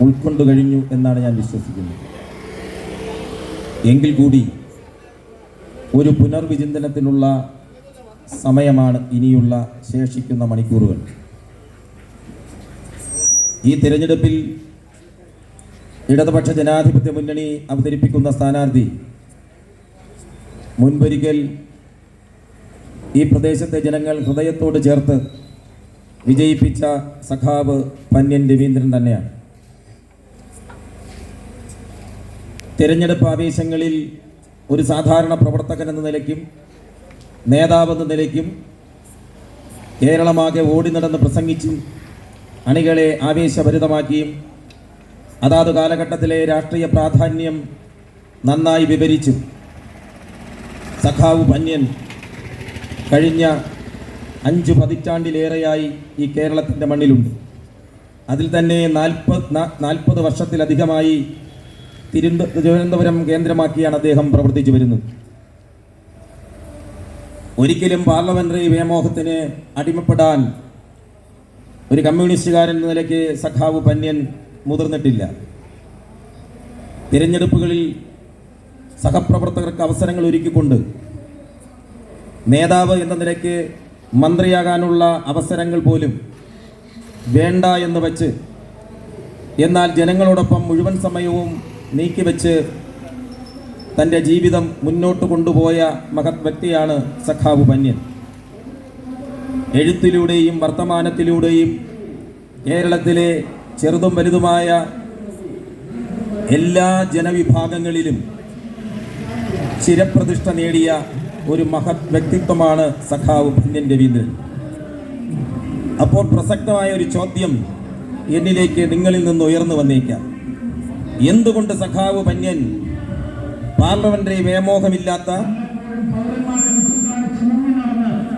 ഉൾക്കൊണ്ടു കഴിഞ്ഞു എന്നാണ് ഞാൻ വിശ്വസിക്കുന്നത്. എങ്കിൽ കൂടി ഒരു പുനർവിചിന്തനത്തിനുള്ള സമയമാണ് ഇനിയുള്ള ശേഷിക്കുന്ന മണിക്കൂറുകൾ. ഈ തിരഞ്ഞെടുപ്പിൽ ഇടതുപക്ഷ ജനാധിപത്യ മുന്നണി അവതരിപ്പിക്കുന്ന സ്ഥാനാർത്ഥി മുൻപൊരിക്കൽ ഈ പ്രദേശത്തെ ജനങ്ങൾ ഹൃദയത്തോട് ചേർത്ത് വിജയിപ്പിച്ച സഖാവ് പന്ന്യൻ രവീന്ദ്രൻ തന്നെയാണ്. തിരഞ്ഞെടുപ്പ് ആവേശങ്ങളിൽ ഒരു സാധാരണ പ്രവർത്തകൻ എന്ന നിലയ്ക്കും നേതാവെന്ന നിലയ്ക്കും കേരളമാകെ ഓടി നടന്ന് പ്രസംഗിച്ചും അണികളെ ആവേശഭരിതമാക്കിയും അതാത് കാലഘട്ടത്തിലെ രാഷ്ട്രീയ പ്രാധാന്യം നന്നായി വിവരിച്ചും സഖാവ് പന്ന്യൻ കഴിഞ്ഞ 5 പതിറ്റാണ്ടിലേറെയായി ഈ കേരളത്തിൻ്റെ മണ്ണിലുണ്ട്. അതിൽ തന്നെ 40 വർഷത്തിലധികമായി തിരുവനന്തപുരം കേന്ദ്രമാക്കിയാണ് അദ്ദേഹം പ്രവർത്തിച്ചു വരുന്നത്. ഒരിക്കലും പാർലമെന്ററി വ്യാമോഹത്തിന് അടിമപ്പെടാൻ ഒരു കമ്മ്യൂണിസ്റ്റുകാരൻ എന്ന നിലയ്ക്ക് സഖാവ് പന്ന്യൻ മുതിർന്നിട്ടില്ല. തിരഞ്ഞെടുപ്പുകളിൽ സഹപ്രവർത്തകർക്ക് അവസരങ്ങൾ ഒരുക്കിക്കൊണ്ട് നേതാവ് എന്ന നിലയ്ക്ക് മന്ത്രിയാകാനുള്ള അവസരങ്ങൾ പോലും വേണ്ട എന്ന് വച്ച്, എന്നാൽ ജനങ്ങളോടൊപ്പം മുഴുവൻ സമയവും നീക്കിവെച്ച് തൻ്റെ ജീവിതം മുന്നോട്ട് കൊണ്ടുപോയ മഹത് വ്യക്തിയാണ് സഖാവ് പന്ന്യൻ. എഴുത്തിലൂടെയും വർത്തമാനത്തിലൂടെയും കേരളത്തിലെ ചെറുതും വലുതുമായ എല്ലാ ജനവിഭാഗങ്ങളിലും ചിരപ്രതിഷ്ഠ നേടിയ ഒരു മഹത് വ്യക്തിത്വമാണ് സഖാവ് പന്ന്യൻ രവീന്ദ്രൻ. അപ്പോൾ പ്രസക്തമായ ഒരു ചോദ്യം എന്നിലേക്ക് നിങ്ങളിൽ നിന്ന് ഉയർന്നു വന്നേക്കാം. എന്തുകൊണ്ട് സഖാവ് പന്ന്യൻ പാർലമെന്ററി വ്യാമോഹമില്ലാത്ത